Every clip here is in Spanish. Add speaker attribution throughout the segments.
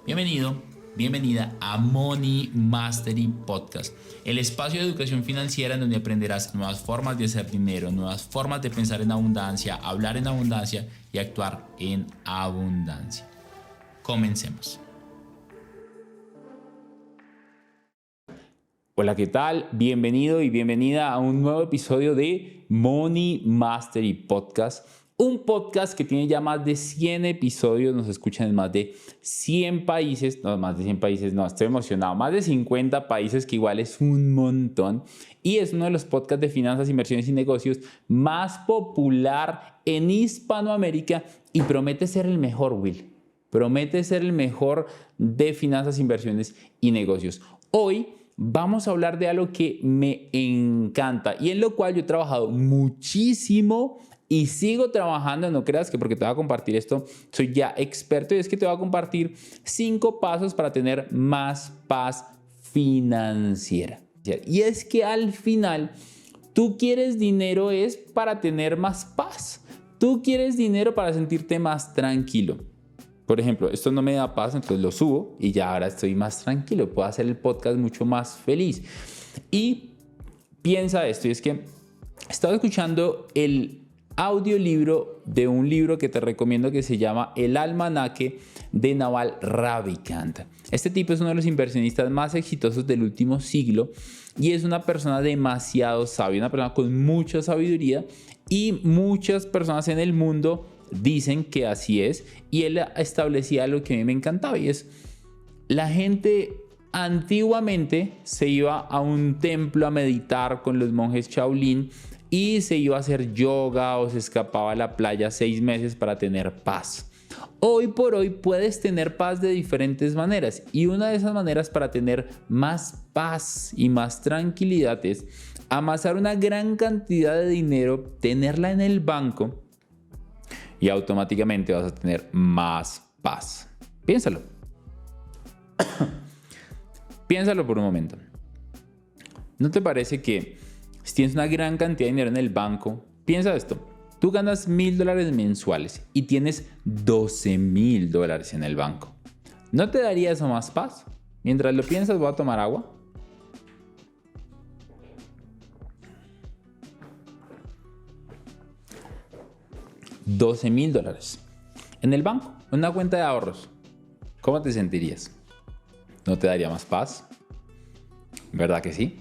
Speaker 1: Bienvenido, bienvenida a Money Mastery Podcast, el espacio de educación financiera en donde aprenderás nuevas formas de hacer dinero, nuevas formas de pensar en abundancia, hablar en abundancia y actuar en abundancia. Comencemos. Hola, ¿qué tal? Bienvenido y bienvenida a un nuevo episodio de Money Mastery Podcast. Un podcast que tiene ya más de 100 episodios, nos escuchan en más de 100 países, no, más de 100 países, no, estoy emocionado, más de 50 países, que igual es un montón. Y es uno de los podcasts de finanzas, inversiones y negocios más popular en Hispanoamérica y promete ser el mejor, Will. Promete ser el mejor de finanzas, inversiones y negocios. Hoy vamos a hablar de algo que me encanta y en lo cual yo he trabajado muchísimo y sigo trabajando. No creas que porque te voy a compartir esto soy ya experto, y es que te voy a compartir 5 pasos para tener más paz financiera. Y es que al final tú quieres dinero es para tener más paz. Tú quieres dinero para sentirte más tranquilo. Por ejemplo, esto no me da paz, entonces lo subo y ya ahora estoy más tranquilo. Puedo hacer el podcast mucho más feliz. Y piensa esto, y es que estaba escuchando el audiolibro de un libro que te recomiendo que se llama El Almanaque de Naval Ravikant. Este tipo es uno de los inversionistas más exitosos del último siglo y es una persona demasiado sabia, una persona con mucha sabiduría, y muchas personas en el mundo dicen que así es, y él establecía algo que a mí me encantaba, y es: la gente antiguamente se iba a un templo a meditar con los monjes Shaolin y se iba a hacer yoga o se escapaba a la playa 6 meses para tener paz. Hoy por hoy puedes tener paz de diferentes maneras, y una de esas maneras para tener más paz y más tranquilidad es amasar una gran cantidad de dinero, tenerla en el banco, y automáticamente vas a tener más paz. Piénsalo. Piénsalo por un momento. ¿No te parece que si tienes una gran cantidad de dinero en el banco, piensa esto: tú ganas $1,000 mensuales y tienes $12,000 en el banco? ¿No te daría eso más paz? Mientras lo piensas, voy a tomar agua. $12,000 en el banco, en una cuenta de ahorros. ¿Cómo te sentirías? ¿No te daría más paz? ¿Verdad que sí?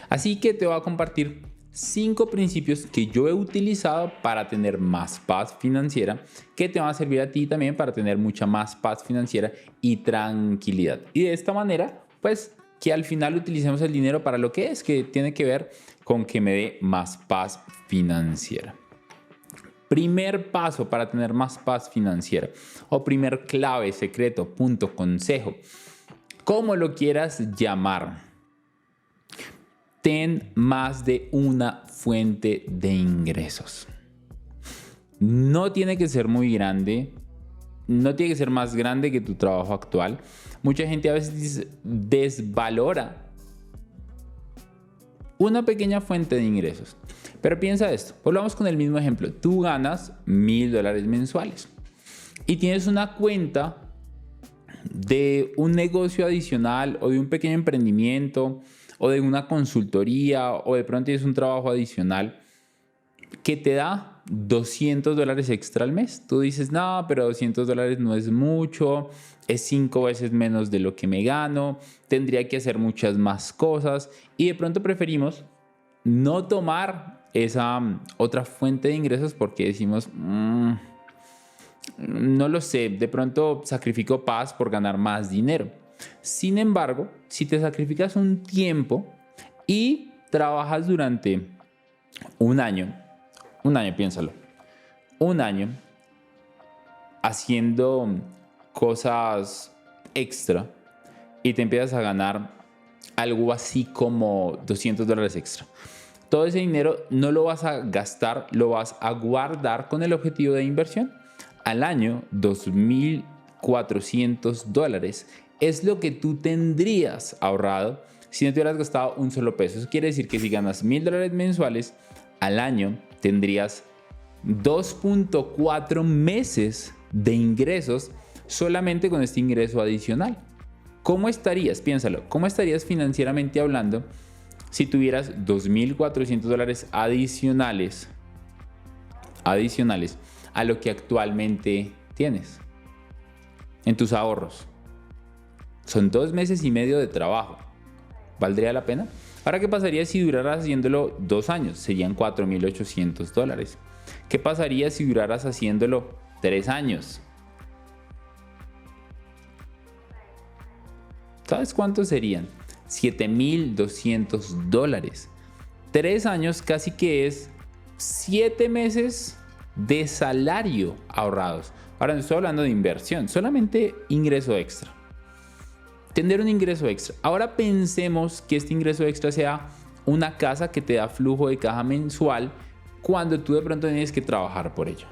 Speaker 1: Así que te voy a compartir 5 principios que yo he utilizado para tener más paz financiera, que te van a servir a ti también para tener mucha más paz financiera y tranquilidad. Y de esta manera, pues, que al final utilicemos el dinero para lo que es, que tiene que ver con que me dé más paz financiera. Primer paso para tener más paz financiera, o primer clave, secreto, punto, consejo, como lo quieras llamar: ten más de una fuente de ingresos. No tiene que ser muy grande, no tiene que ser más grande que tu trabajo actual. Mucha gente a veces desvalora una pequeña fuente de ingresos. Pero piensa esto, volvamos con el mismo ejemplo. Tú ganas $1,000 mensuales y tienes una cuenta de un negocio adicional, o de un pequeño emprendimiento, o de una consultoría, o de pronto tienes un trabajo adicional que te da $200 extra al mes. Tú dices: no, pero $200 no es mucho, es 5 veces menos de lo que me gano, tendría que hacer muchas más cosas, y de pronto preferimos no tomar esa otra fuente de ingresos porque decimos: no lo sé, de pronto sacrifico paz por ganar más dinero. Sin embargo, si te sacrificas un tiempo y trabajas durante un año, piénsalo, un año haciendo cosas extra, y te empiezas a ganar algo así como $200 extra. Todo ese dinero no lo vas a gastar, lo vas a guardar con el objetivo de inversión. Al año, $2,400 es lo que tú tendrías ahorrado si no te hubieras gastado un solo peso. Eso quiere decir que si ganas $1,000 mensuales, al año tendrías 2.4 meses de ingresos solamente con este ingreso adicional. ¿Cómo estarías? Piénsalo, ¿cómo estarías financieramente hablando si tuvieras $2,400 adicionales a lo que actualmente tienes en tus ahorros? Son 2 meses y medio de trabajo. ¿Valdría la pena? Ahora, ¿qué pasaría si duraras haciéndolo 2 años? Serían $4,800. ¿Qué pasaría si duraras haciéndolo 3 años? ¿Sabes cuántos serían? $7,200. 3 años casi que es 7 meses de salario ahorrados. Ahora no estoy hablando de inversión, solamente ingreso extra. Tener un ingreso extra. Ahora pensemos que este ingreso extra sea una casa que te da flujo de caja mensual cuando tú de pronto tienes que trabajar por ello.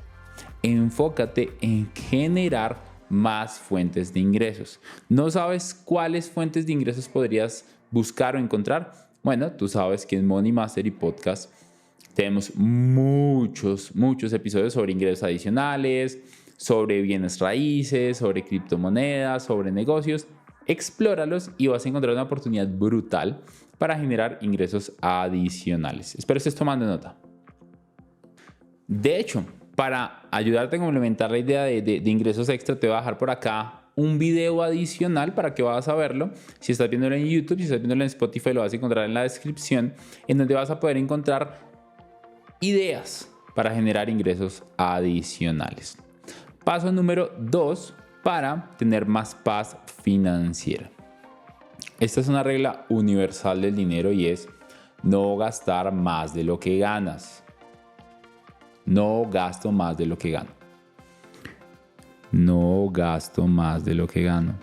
Speaker 1: Enfócate en generar más fuentes de ingresos. ¿No sabes cuáles fuentes de ingresos podrías buscar o encontrar? Bueno, tú sabes que en Money Mastery Podcast tenemos muchos episodios sobre ingresos adicionales, sobre bienes raíces, sobre criptomonedas, sobre negocios. Explóralos y vas a encontrar una oportunidad brutal para generar ingresos adicionales. Espero estés tomando nota. De hecho, para ayudarte a complementar la idea de ingresos extra, te voy a dejar por acá un video adicional para que vayas a verlo. Si estás viéndolo en YouTube, si estás viéndolo en Spotify, lo vas a encontrar en la descripción, en donde vas a poder encontrar ideas para generar ingresos adicionales. Paso número 2 para tener más paz financiera. Esta es una regla universal del dinero y es no gastar más de lo que ganas. No gasto más de lo que gano. No gasto más de lo que gano.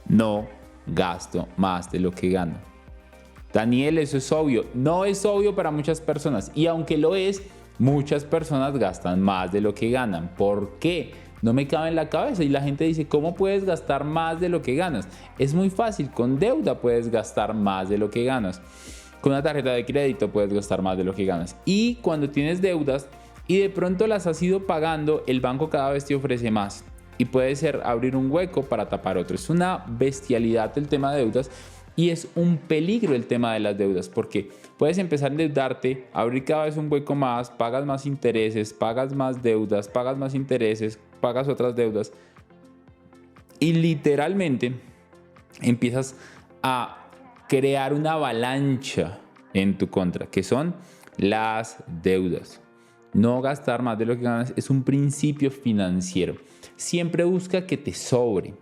Speaker 1: No gasto más de lo que gano. Daniel, eso es obvio. No es obvio para muchas personas. Y aunque lo es, muchas personas gastan más de lo que ganan. ¿Por qué? No me cabe en la cabeza. Y la gente dice, ¿cómo puedes gastar más de lo que ganas? Es muy fácil. Con deuda puedes gastar más de lo que ganas. Con una tarjeta de crédito puedes gastar más de lo que ganas. Y cuando tienes deudas y de pronto las has ido pagando, el banco cada vez te ofrece más. Y puede ser abrir un hueco para tapar otro. Es una bestialidad el tema de deudas. Y es un peligro el tema de las deudas, porque puedes empezar a endeudarte, abrir cada vez un hueco más, pagas más intereses, pagas más deudas, pagas más intereses, pagas otras deudas. Y literalmente empiezas a crear una avalancha en tu contra, que son las deudas. No gastar más de lo que ganas es un principio financiero. Siempre busca que te sobre.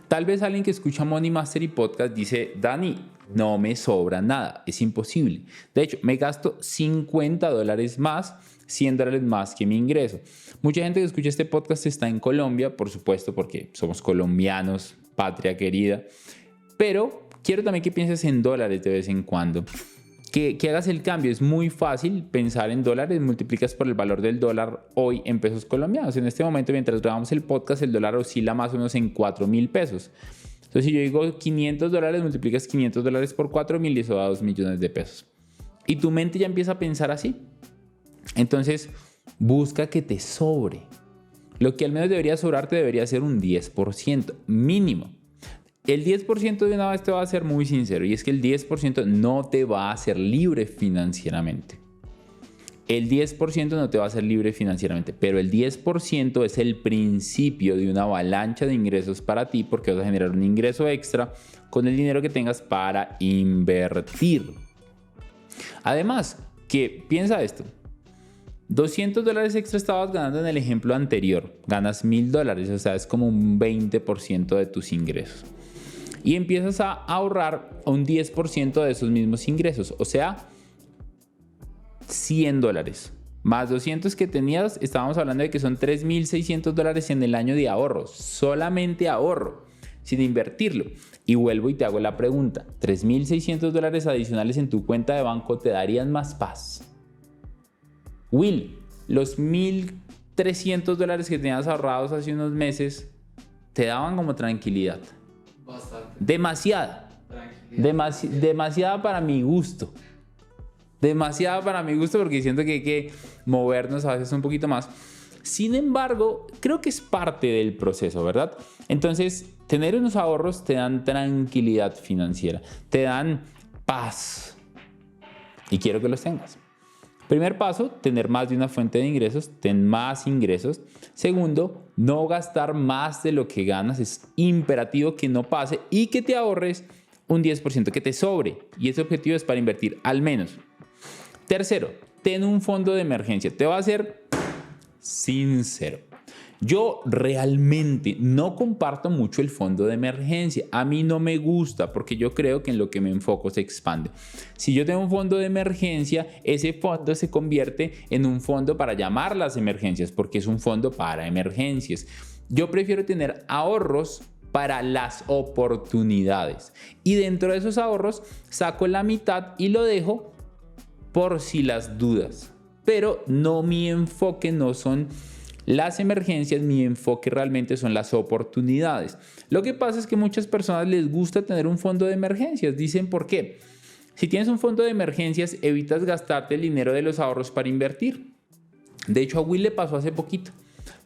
Speaker 1: Tal vez alguien que escucha Money Mastery Podcast dice, Dani, no me sobra nada, es imposible. De hecho, me gasto $50 más, $100 más que mi ingreso. Mucha gente que escucha este podcast está en Colombia, por supuesto, porque somos colombianos, patria querida. Pero quiero también que pienses en dólares de vez en cuando. Que hagas el cambio. Es muy fácil pensar en dólares, multiplicas por el valor del dólar hoy en pesos colombianos. En este momento, mientras grabamos el podcast, el dólar oscila más o menos en 4,000 pesos. Entonces, si yo digo $500, multiplicas $500 por 4,000 y eso da 2 millones de pesos. Y tu mente ya empieza a pensar así. Entonces, busca que te sobre. Lo que al menos debería sobrarte debería ser un 10% mínimo. El 10% de una vez te va a ser muy sincero, y es que el 10% no te va a hacer libre financieramente. El 10% no te va a hacer libre financieramente, pero el 10% es el principio de una avalancha de ingresos para ti, porque vas a generar un ingreso extra con el dinero que tengas para invertir. Además, que piensa esto. $200 extra estabas ganando en el ejemplo anterior. Ganas $1,000, o sea, es como un 20% de tus ingresos. Y empiezas a ahorrar un 10% de esos mismos ingresos. O sea, $100. Más 200 que tenías, estábamos hablando de que son $3,600 en el año de ahorro. Solamente ahorro, sin invertirlo. Y vuelvo y te hago la pregunta. $3,600 adicionales en tu cuenta de banco te darían más paz. Will, los $1,300 que tenías ahorrados hace unos meses te daban como tranquilidad.
Speaker 2: Bastante.
Speaker 1: Demasiada para mi gusto. Demasiada para mi gusto, porque siento que hay que movernos a veces un poquito más. Sin embargo, creo que es parte del proceso, ¿verdad? Entonces, tener unos ahorros te dan tranquilidad financiera, te dan paz y quiero que los tengas. Primer paso, tener más de una fuente de ingresos, ten más ingresos. Segundo, no gastar más de lo que ganas, es imperativo que no pase y que te ahorres un 10%, que te sobre y ese objetivo es para invertir al menos. Tercero, ten un fondo de emergencia. Te voy a ser sincero. Yo realmente no comparto mucho el fondo de emergencia. A mí no me gusta porque yo creo que en lo que me enfoco se expande. Si yo tengo un fondo de emergencia, ese fondo se convierte en un fondo para llamar las emergencias porque es un fondo para emergencias. Yo prefiero tener ahorros para las oportunidades y dentro de esos ahorros saco la mitad y lo dejo por si las dudas. Pero no, mi enfoque no son las emergencias, mi enfoque realmente son las oportunidades. Lo que pasa es que a muchas personas les gusta tener un fondo de emergencias. Dicen, ¿por qué? Si tienes un fondo de emergencias, evitas gastarte el dinero de los ahorros para invertir. De hecho, a Will le pasó hace poquito.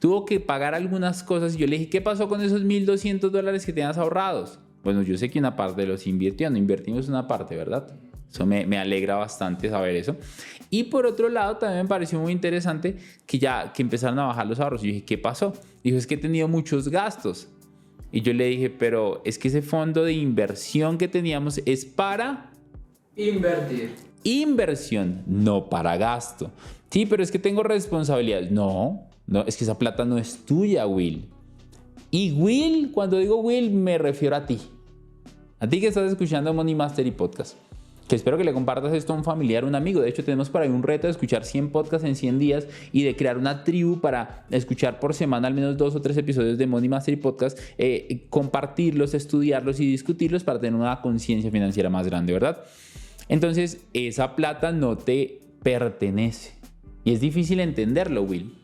Speaker 1: Tuvo que pagar algunas cosas y yo le dije, ¿qué pasó con esos $1,200 que tenías ahorrados? Bueno, yo sé que una parte los invirtió, no invertimos una parte, ¿verdad? Eso me alegra bastante saber eso. Y por otro lado, también me pareció muy interesante que empezaron a bajar los ahorros. Yo dije, ¿qué pasó? Dijo, es que he tenido muchos gastos. Y yo le dije, pero es que ese fondo de inversión que teníamos es para
Speaker 2: invertir.
Speaker 1: Inversión, no para gasto. Sí, pero es que tengo responsabilidades. No, es que esa plata no es tuya, Will. Y Will, cuando digo Will, me refiero a ti. A ti que estás escuchando Money Mastery Podcast. Que espero que le compartas esto a un familiar, un amigo. De hecho, tenemos por ahí un reto de escuchar 100 podcasts en 100 días y de crear una tribu para escuchar por semana al menos 2 o 3 episodios de Money Mastery Podcast, compartirlos, estudiarlos y discutirlos para tener una conciencia financiera más grande, ¿verdad? Entonces, esa plata no te pertenece. Y es difícil entenderlo, Will.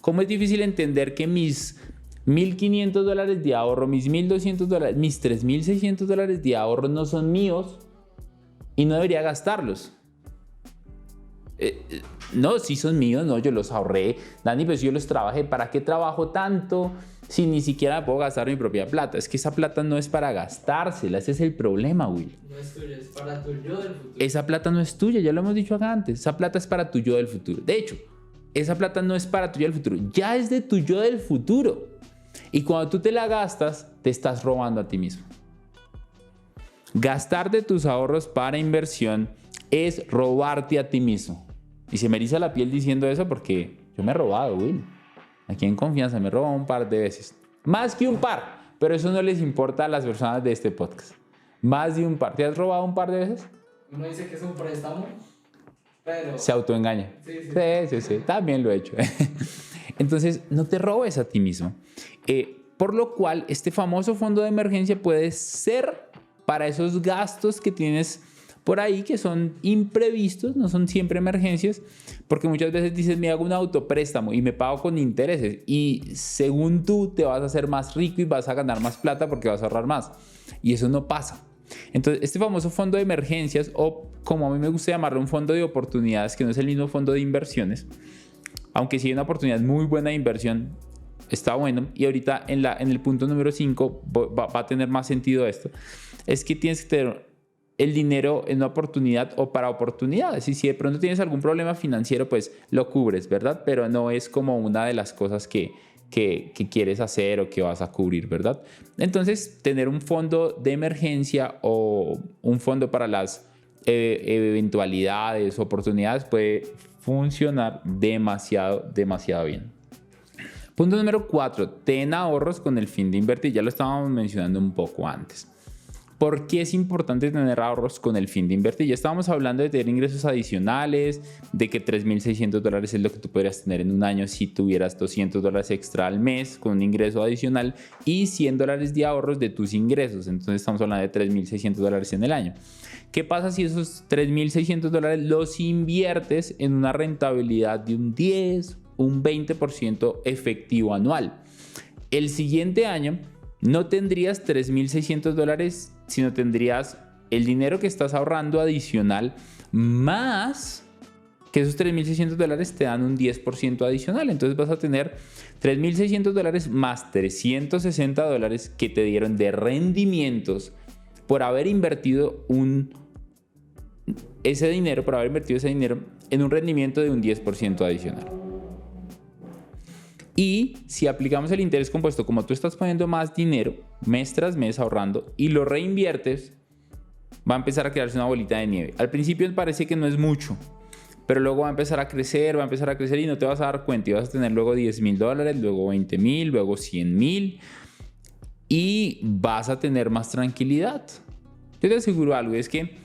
Speaker 1: ¿Cómo es difícil entender que mis $1,500 de ahorro, mis $1,200, mis $3,600 de ahorro no son míos? Y no debería gastarlos. No, sí son míos, no, yo los ahorré. Dani, pues yo los trabajé. ¿Para qué trabajo tanto si ni siquiera puedo gastar mi propia plata? Es que esa plata no es para gastársela, ese es el problema, Will.
Speaker 2: No es tuya, es para tu yo del futuro.
Speaker 1: Esa plata no es tuya, ya lo hemos dicho acá antes. Esa plata es para tu yo del futuro. De hecho, esa plata no es para tu yo del futuro, ya es de tu yo del futuro. Y cuando tú te la gastas, te estás robando a ti mismo. Gastar de tus ahorros para inversión es robarte a ti mismo. Y se me eriza la piel diciendo eso porque yo me he robado, Will. Aquí en confianza me he robado un par de veces. Más que un par, pero eso no les importa a las personas de este podcast. Más de un par. ¿Te has robado un par de veces?
Speaker 2: Uno dice que es un préstamo, pero...
Speaker 1: Se autoengaña. Sí. También lo he hecho. Entonces, no te robes a ti mismo. Por lo cual, este famoso fondo de emergencia puede ser para esos gastos que tienes por ahí que son imprevistos, no son siempre emergencias, porque muchas veces dices, me hago un autopréstamo y me pago con intereses y según tú te vas a hacer más rico y vas a ganar más plata porque vas a ahorrar más. Y eso no pasa. Entonces, este famoso fondo de emergencias, o como a mí me gusta llamarlo, un fondo de oportunidades, que no es el mismo fondo de inversiones, aunque sí hay una oportunidad muy buena de inversión, está bueno. Y ahorita en el punto número 5 va a tener más sentido esto. Es que tienes que tener el dinero en una oportunidad o para oportunidades. Y si de pronto tienes algún problema financiero, pues lo cubres, ¿verdad? Pero no es como una de las cosas que quieres hacer o que vas a cubrir, ¿verdad? Entonces, tener un fondo de emergencia o un fondo para las eventualidades, oportunidades puede funcionar demasiado bien. Punto número 4, ten ahorros con el fin de invertir. Ya lo estábamos mencionando un poco antes. ¿Por qué es importante tener ahorros con el fin de invertir? Ya estábamos hablando de tener ingresos adicionales, de que $3,600 es lo que tú podrías tener en un año si tuvieras $200 extra al mes con un ingreso adicional y $100 de ahorros de tus ingresos. Entonces estamos hablando de $3,600 en el año. ¿Qué pasa si esos $3,600 los inviertes en una rentabilidad de un 10, un 20% efectivo anual? El siguiente año no tendrías $3,600, sino tendrías el dinero que estás ahorrando adicional más que esos $3.600 te dan un 10% adicional. Entonces vas a tener $3.600 más $360 que te dieron de rendimientos por haber invertido ese dinero en un rendimiento de un 10% adicional. Y si aplicamos el interés compuesto, como tú estás poniendo más dinero mes tras mes ahorrando y lo reinviertes, va a empezar a crearse una bolita de nieve. Al principio parece que no es mucho, pero luego va a empezar a crecer y no te vas a dar cuenta y vas a tener luego $10.000, luego $20.000, luego $100.000 y vas a tener más tranquilidad. Yo te aseguro algo, es que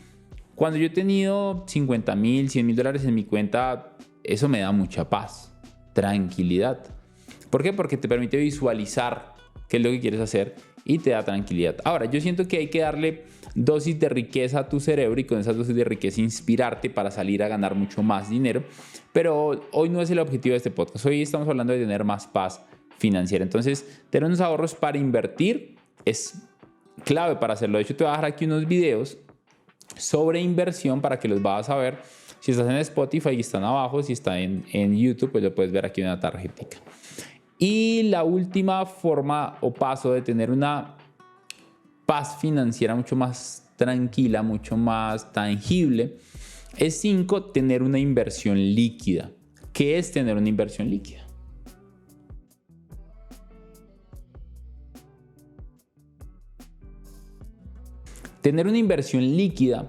Speaker 1: cuando yo he tenido $50.000, $100.000 en mi cuenta, eso me da mucha paz, tranquilidad. ¿Por qué? Porque te permite visualizar qué es lo que quieres hacer y te da tranquilidad. Ahora, yo siento que hay que darle dosis de riqueza a tu cerebro y con esas dosis de riqueza inspirarte para salir a ganar mucho más dinero. Pero hoy no es el objetivo de este podcast. Hoy estamos hablando de tener más paz financiera. Entonces, tener unos ahorros para invertir es clave para hacerlo. De hecho, te voy a dejar aquí unos videos sobre inversión para que los vas a ver. Si estás en Spotify y están abajo, si está en YouTube, pues lo puedes ver aquí en una tarjetita. Y la última forma o paso de tener una paz financiera mucho más tranquila, mucho más tangible, es 5, tener una inversión líquida. ¿Qué es tener una inversión líquida? Tener una inversión líquida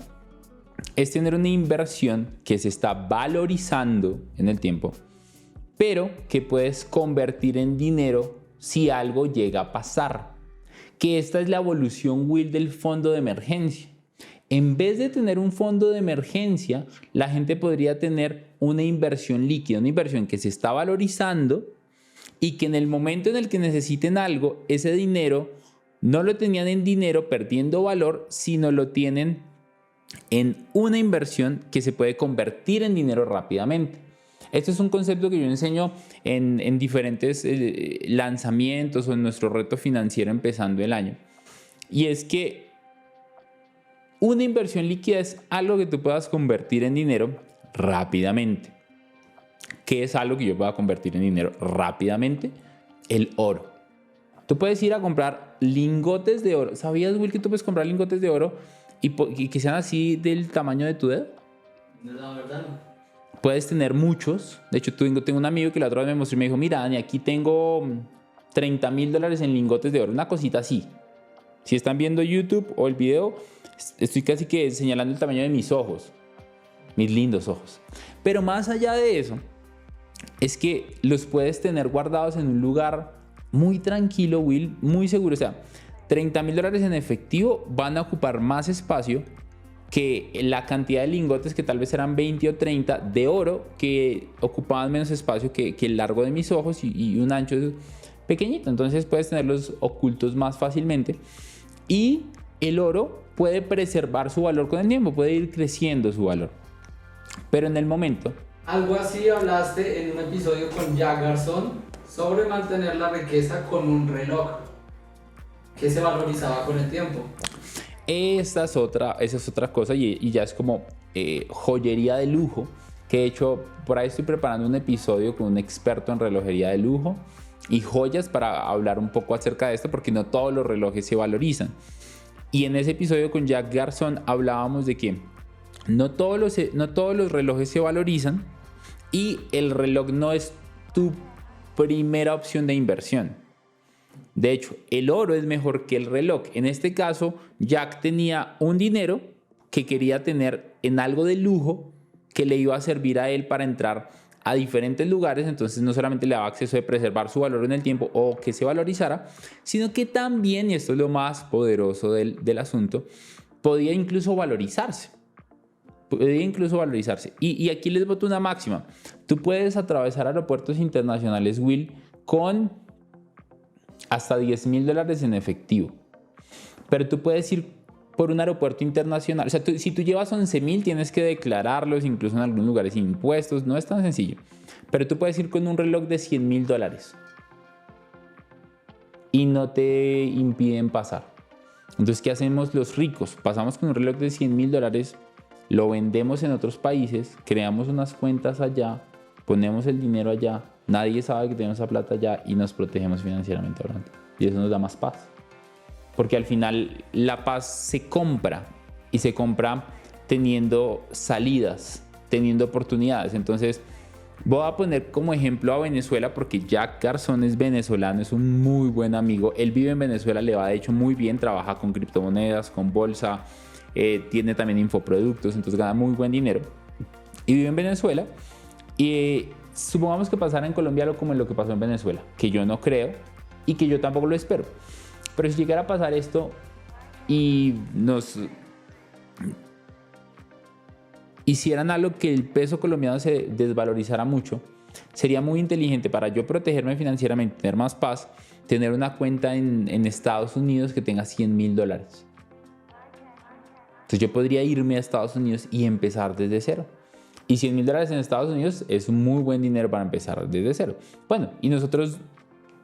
Speaker 1: es tener una inversión que se está valorizando en el tiempo, pero que puedes convertir en dinero si algo llega a pasar. Que esta es la evolución, Will, del fondo de emergencia. En vez de tener un fondo de emergencia, la gente podría tener una inversión líquida, una inversión que se está valorizando y que en el momento en el que necesiten algo, ese dinero no lo tenían en dinero perdiendo valor, sino lo tienen en una inversión que se puede convertir en dinero rápidamente. Esto es un concepto que yo enseño en diferentes lanzamientos o en nuestro reto financiero empezando el año. Y es que una inversión líquida es algo que tú puedas convertir en dinero rápidamente. ¿Qué es algo que yo pueda convertir en dinero rápidamente? El oro. Tú puedes ir a comprar lingotes de oro. ¿Sabías, Will, que tú puedes comprar lingotes de oro y que sean así del tamaño de tu dedo?
Speaker 2: La verdad no.
Speaker 1: Puedes tener muchos. De hecho, tengo un amigo que la otra vez me mostró y me dijo, mira, Dani, aquí tengo $30.000 en lingotes de oro. Una cosita así. Si están viendo YouTube o el video, estoy casi que señalando el tamaño de mis ojos. Mis lindos ojos. Pero más allá de eso, es que los puedes tener guardados en un lugar muy tranquilo, Will, muy seguro. O sea, $30.000 en efectivo van a ocupar más espacio que la cantidad de lingotes que tal vez eran 20 o 30 de oro que ocupaban menos espacio que el largo de mis ojos y un ancho pequeñito. Entonces puedes tenerlos ocultos más fácilmente y el oro puede preservar su valor con el tiempo, puede ir creciendo su valor. Pero en el momento...
Speaker 2: Algo así hablaste en un episodio con Jack Garzón sobre mantener la riqueza con un reloj que se valorizaba con el tiempo.
Speaker 1: Esa es otra cosa y ya es como joyería de lujo, que de hecho por ahí estoy preparando un episodio con un experto en relojería de lujo y joyas para hablar un poco acerca de esto, porque no todos los relojes se valorizan. Y en ese episodio con Jack Garzón hablábamos de que no todos los relojes se valorizan y el reloj no es tu primera opción de inversión. De hecho, el oro es mejor que el reloj. En este caso, Jack tenía un dinero que quería tener en algo de lujo que le iba a servir a él para entrar a diferentes lugares. Entonces no solamente le daba acceso de preservar su valor en el tiempo o que se valorizara, sino que también, y esto es lo más poderoso del asunto, podía incluso valorizarse. Y aquí les boto una máxima. Tú puedes atravesar aeropuertos internacionales, Will, con hasta $10.000 en efectivo. Pero tú puedes ir por un aeropuerto internacional. O sea, si tú llevas 11.000, tienes que declararlos, incluso en algunos lugares impuestos. No es tan sencillo. Pero tú puedes ir con un reloj de $100.000 y no te impiden pasar. Entonces, ¿qué hacemos los ricos? Pasamos con un reloj de $100.000, lo vendemos en otros países, creamos unas cuentas allá, ponemos el dinero allá, nadie sabe que tenemos esa plata allá y nos protegemos financieramente hablando. Y eso nos da más paz. Porque al final la paz se compra y se compra teniendo salidas, teniendo oportunidades. Entonces voy a poner como ejemplo a Venezuela porque Jack Garzón es venezolano, es un muy buen amigo. Él vive en Venezuela, le va de hecho muy bien, trabaja con criptomonedas, con bolsa, tiene también infoproductos, entonces gana muy buen dinero. Y vive en Venezuela y supongamos que pasara en Colombia lo como lo que pasó en Venezuela, que yo no creo y que yo tampoco lo espero. Pero si llegara a pasar esto y nos hicieran algo que el peso colombiano se desvalorizara mucho, sería muy inteligente para yo protegerme financieramente, tener más paz, tener una cuenta en Estados Unidos que tenga $100,000. Entonces yo podría irme a Estados Unidos y empezar desde cero. Y $100,000 en Estados Unidos es un muy buen dinero para empezar desde cero. Bueno, y nosotros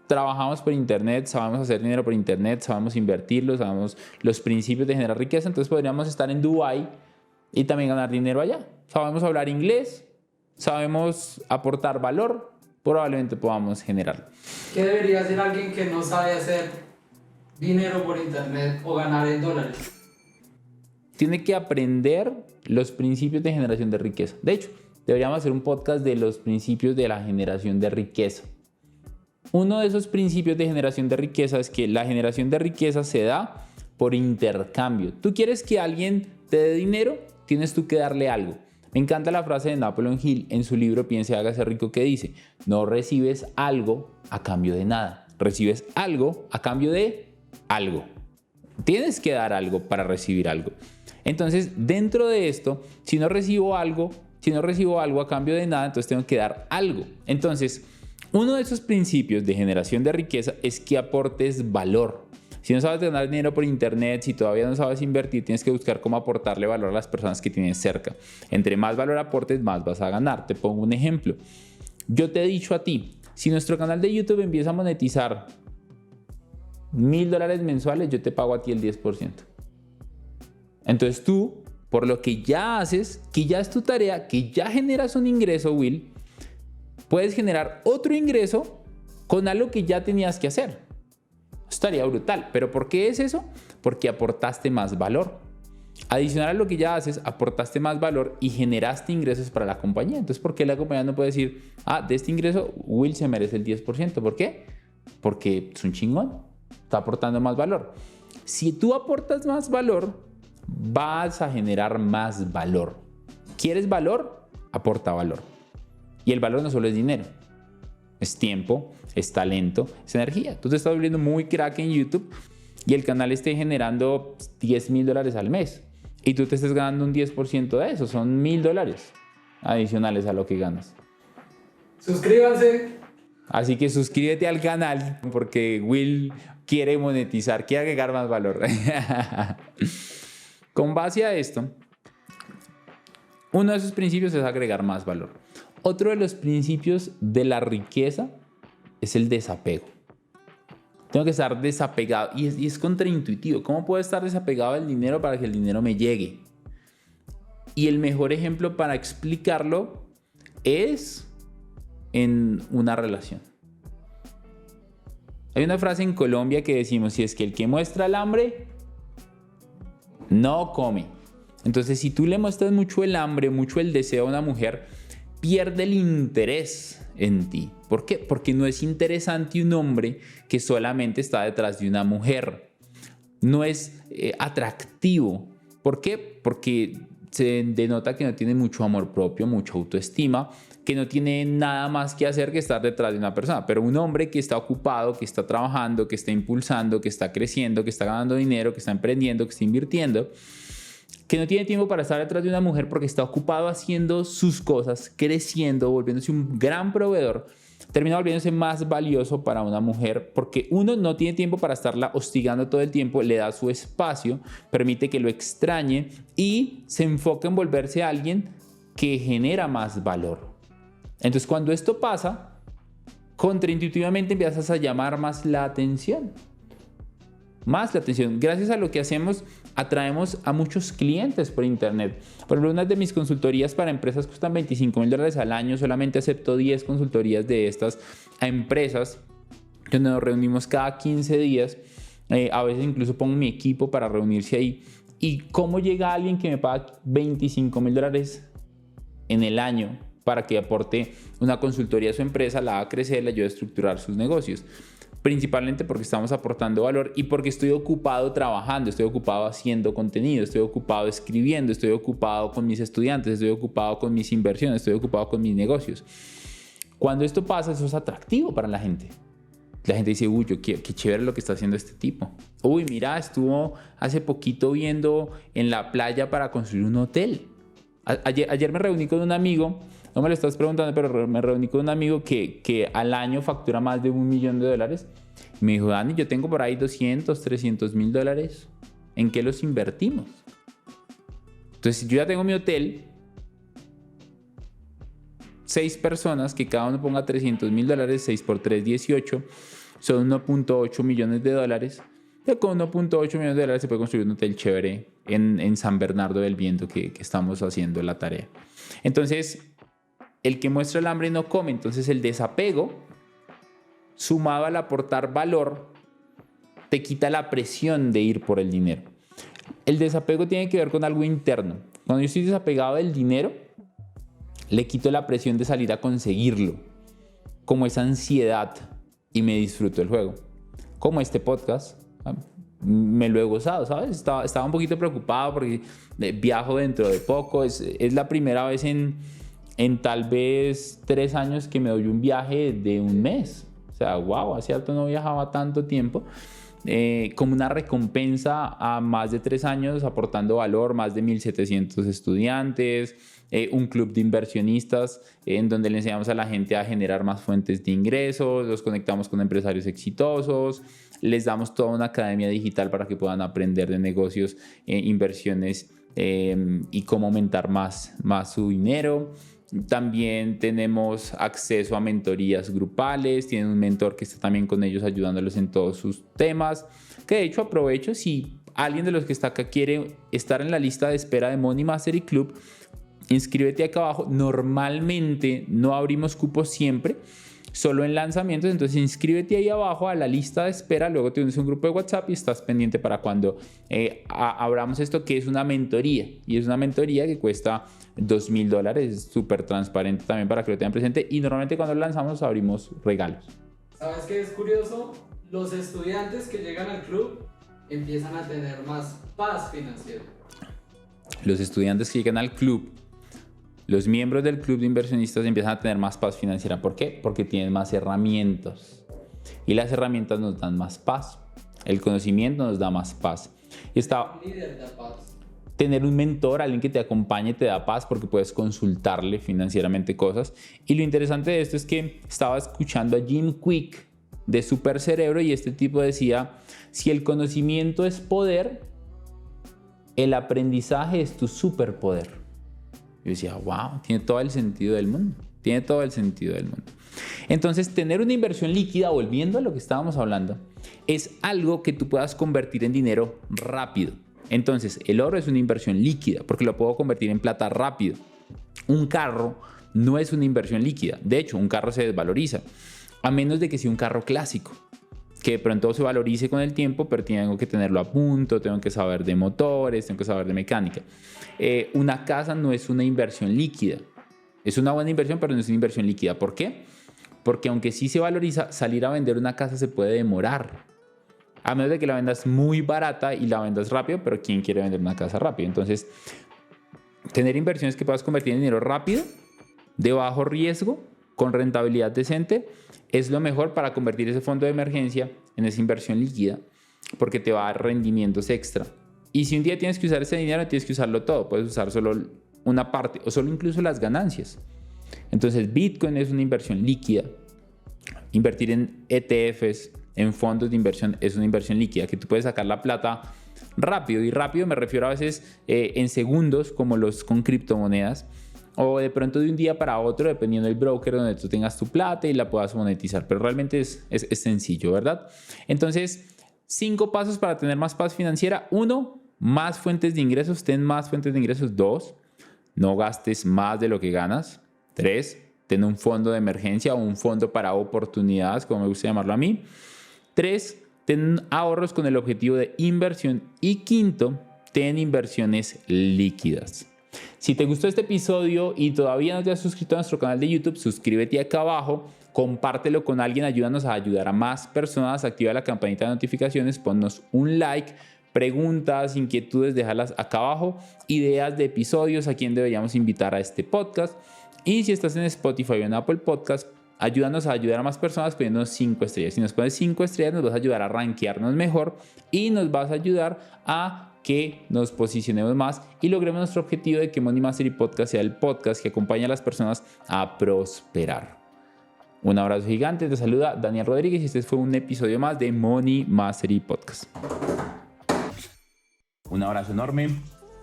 Speaker 1: trabajamos por internet, sabemos hacer dinero por internet, sabemos invertirlo, sabemos los principios de generar riqueza, entonces podríamos estar en Dubái y también ganar dinero allá. Sabemos hablar inglés, sabemos aportar valor, probablemente podamos generarlo.
Speaker 2: ¿Qué debería hacer alguien que no sabe hacer dinero por internet o ganar en dólares?
Speaker 1: Tiene que aprender los principios de generación de riqueza. De hecho, deberíamos hacer un podcast de los principios de la generación de riqueza. Uno de esos principios de generación de riqueza es que la generación de riqueza se da por intercambio. Tú quieres que alguien te dé dinero, tienes tú que darle algo. Me encanta la frase de Napoleon Hill en su libro Piense y hágase rico que dice: no recibes algo a cambio de nada, recibes algo a cambio de algo. Tienes que dar algo para recibir algo. Entonces, dentro de esto, si no recibo algo a cambio de nada, entonces tengo que dar algo. Entonces, uno de esos principios de generación de riqueza es que aportes valor. Si no sabes ganar dinero por internet, si todavía no sabes invertir, tienes que buscar cómo aportarle valor a las personas que tienes cerca. Entre más valor aportes, más vas a ganar. Te pongo un ejemplo. Yo te he dicho a ti, si nuestro canal de YouTube empieza a monetizar $1,000 mensuales, yo te pago a ti el 10%. Entonces tú, por lo que ya haces, que ya es tu tarea, que ya generas un ingreso, Will, puedes generar otro ingreso con algo que ya tenías que hacer. Estaría brutal. ¿Pero por qué es eso? Porque aportaste más valor. Adicional a lo que ya haces, aportaste más valor y generaste ingresos para la compañía. Entonces, ¿por qué la compañía no puede decir, de este ingreso Will se merece el 10%? ¿Por qué? Porque es un chingón. Está aportando más valor. Si tú aportas más valor, vas a generar más valor. ¿Quieres valor? Aporta valor. Y el valor no solo es dinero. Es tiempo, es talento, es energía. Tú te estás volviendo muy crack en YouTube y el canal esté generando $10,000 al mes. Y tú te estás ganando un 10% de eso. Son $1,000 adicionales a lo que ganas.
Speaker 2: Suscríbanse.
Speaker 1: Así que suscríbete al canal porque Will quiere monetizar, quiere agregar más valor. Con base a esto, uno de esos principios es agregar más valor. Otro de los principios de la riqueza es el desapego. Tengo que estar desapegado y es contraintuitivo. ¿Cómo puedo estar desapegado del dinero para que el dinero me llegue? Y el mejor ejemplo para explicarlo es en una relación. Hay una frase en Colombia que decimos, si es que el que muestra el hambre, no come. Entonces, si tú le muestras mucho el hambre, mucho el deseo a una mujer, pierde el interés en ti. ¿Por qué? Porque no es interesante un hombre que solamente está detrás de una mujer. No es atractivo. ¿Por qué? Porque se denota que no tiene mucho amor propio, mucha autoestima, que no tiene nada más que hacer que estar detrás de una persona. Pero un hombre que está ocupado, que está trabajando, que está impulsando, que está creciendo, que está ganando dinero, que está emprendiendo, que está invirtiendo, que no tiene tiempo para estar detrás de una mujer porque está ocupado haciendo sus cosas, creciendo, volviéndose un gran proveedor, termina volviéndose más valioso para una mujer porque uno no tiene tiempo para estarla hostigando todo el tiempo, le da su espacio, permite que lo extrañe y se enfoca en volverse alguien que genera más valor. Entonces, cuando esto pasa, contraintuitivamente empiezas a llamar más la atención. más la atención. Gracias a lo que hacemos, atraemos a muchos clientes por internet. Por ejemplo, una de mis consultorías para empresas cuestan $25,000 al año. Solamente acepto 10 consultorías de estas a empresas, donde nos reunimos cada 15 días. A veces incluso pongo mi equipo para reunirse ahí. ¿Y cómo llega alguien que me paga $25,000 en el año para que aporte una consultoría a su empresa, la haga crecer, la ayude a estructurar sus negocios? Principalmente porque estamos aportando valor y porque estoy ocupado trabajando, estoy ocupado haciendo contenido, estoy ocupado escribiendo, estoy ocupado con mis estudiantes, estoy ocupado con mis inversiones, estoy ocupado con mis negocios. Cuando esto pasa, eso es atractivo para la gente. La gente dice, uy, qué chévere lo que está haciendo este tipo. Uy, mira, estuvo hace poquito viendo en la playa para construir un hotel. Ayer me reuní con un amigo, no me lo estás preguntando, pero me reuní con un amigo que al año factura más de $1 millón. Me dijo, Dani, yo tengo por ahí $200,000-$300,000. ¿En qué los invertimos? Entonces, yo ya tengo mi hotel, 6 personas, que cada uno ponga $300,000, 6 por 3, 18, son $1.8 millones. Y con $1.8 millones se puede construir un hotel chévere en San Bernardo del Viento, que estamos haciendo la tarea. Entonces, el que muestra el hambre no come. Entonces, el desapego, sumado al aportar valor, te quita la presión de ir por el dinero. El desapego tiene que ver con algo interno. Cuando yo estoy desapegado del dinero, le quito la presión de salir a conseguirlo, como esa ansiedad, y me disfruto el juego. Como este podcast, me lo he gozado, ¿sabes? Estaba un poquito preocupado porque viajo dentro de poco. Es la primera vez en tal vez 3 años que me doy un viaje de un mes. O sea, wow, hace rato no viajaba tanto tiempo. Como una recompensa a más de 3 años aportando valor, más de 1,700 estudiantes, un club de inversionistas en donde le enseñamos a la gente a generar más fuentes de ingresos, los conectamos con empresarios exitosos, les damos toda una academia digital para que puedan aprender de negocios, inversiones y cómo aumentar más su dinero. También tenemos acceso a mentorías grupales, tienen un mentor que está también con ellos ayudándolos en todos sus temas, que de hecho aprovecho, si alguien de los que está acá quiere estar en la lista de espera de Money Mastery Club, inscríbete acá abajo. Normalmente no abrimos cupos siempre, solo en lanzamientos, entonces inscríbete ahí abajo a la lista de espera, luego te unes a un grupo de WhatsApp y estás pendiente para cuando abramos esto, que es una mentoría, y es una mentoría que cuesta $2,000, es súper transparente también para que lo tengan presente, y normalmente cuando lo lanzamos abrimos regalos.
Speaker 2: ¿Sabes qué es curioso? Los estudiantes que llegan al club empiezan a tener más paz financiera.
Speaker 1: Los estudiantes que llegan al club, los miembros del club de inversionistas, empiezan a tener más paz financiera. ¿Por qué? Porque tienen más herramientas. Y las herramientas nos dan más paz. El conocimiento nos da más paz. Y
Speaker 2: Líder da paz.
Speaker 1: Tener un mentor, alguien que te acompañe, te da paz porque puedes consultarle financieramente cosas. Y lo interesante de esto es que estaba escuchando a Jim Quick de Super Cerebro, y este tipo decía, si el conocimiento es poder, el aprendizaje es tu superpoder. Yo decía, wow, tiene todo el sentido del mundo. Tiene todo el sentido del mundo. Entonces, tener una inversión líquida, volviendo a lo que estábamos hablando, es algo que tú puedas convertir en dinero rápido. Entonces, el oro es una inversión líquida porque lo puedo convertir en plata rápido. Un carro no es una inversión líquida. De hecho, un carro se desvaloriza, a menos de que sea un carro clásico, que de pronto se valorice con el tiempo, pero tengo que tenerlo a punto, tengo que saber de motores, tengo que saber de mecánica. Una casa no es una inversión líquida. Es una buena inversión, pero no es una inversión líquida. ¿Por qué? Porque aunque sí se valoriza, salir a vender una casa se puede demorar. A menos de que la vendas muy barata y la vendas rápido, pero ¿quién quiere vender una casa rápido? Entonces, tener inversiones que puedas convertir en dinero rápido, de bajo riesgo, con rentabilidad decente, es lo mejor para convertir ese fondo de emergencia en esa inversión líquida, porque te va a dar rendimientos extra. Y si un día tienes que usar ese dinero, tienes que usarlo todo. Puedes usar solo una parte o solo incluso las ganancias. Entonces, Bitcoin es una inversión líquida. Invertir en ETFs, en fondos de inversión, es una inversión líquida, que tú puedes sacar la plata rápido. Y rápido me refiero a veces en segundos, como los con criptomonedas, o de pronto de un día para otro, dependiendo del broker donde tú tengas tu plata y la puedas monetizar. Pero realmente es sencillo, ¿verdad? Entonces, 5 pasos para tener más paz financiera. 1, más fuentes de ingresos. Ten más fuentes de ingresos. 2, no gastes más de lo que ganas. 3, ten un fondo de emergencia o un fondo para oportunidades, como me gusta llamarlo a mí. 3, ten ahorros con el objetivo de inversión. Y 5, ten inversiones líquidas. Si te gustó este episodio y todavía no te has suscrito a nuestro canal de YouTube, suscríbete acá abajo, compártelo con alguien, ayúdanos a ayudar a más personas, activa la campanita de notificaciones, ponnos un like, preguntas, inquietudes, déjalas acá abajo, ideas de episodios, a quién deberíamos invitar a este podcast. Y si estás en Spotify o en Apple Podcast, ayúdanos a ayudar a más personas poniéndonos 5 estrellas. Si nos pones 5 estrellas, nos vas a ayudar a rankearnos mejor y nos vas a ayudar a que nos posicionemos más y logremos nuestro objetivo de que Money Mastery Podcast sea el podcast que acompaña a las personas a prosperar. Un abrazo gigante, te saluda Daniel Rodríguez y este fue un episodio más de Money Mastery Podcast. Un abrazo enorme,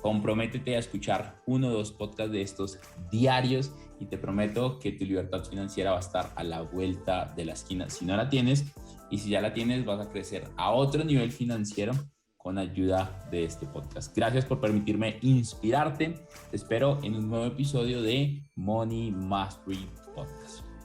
Speaker 1: comprométete a escuchar 1 o 2 podcasts de estos diarios y te prometo que tu libertad financiera va a estar a la vuelta de la esquina. Si no la tienes y si ya la tienes, vas a crecer a otro nivel financiero con ayuda de este podcast. Gracias por permitirme inspirarte. Te espero en un nuevo episodio de Money Mastery Podcast.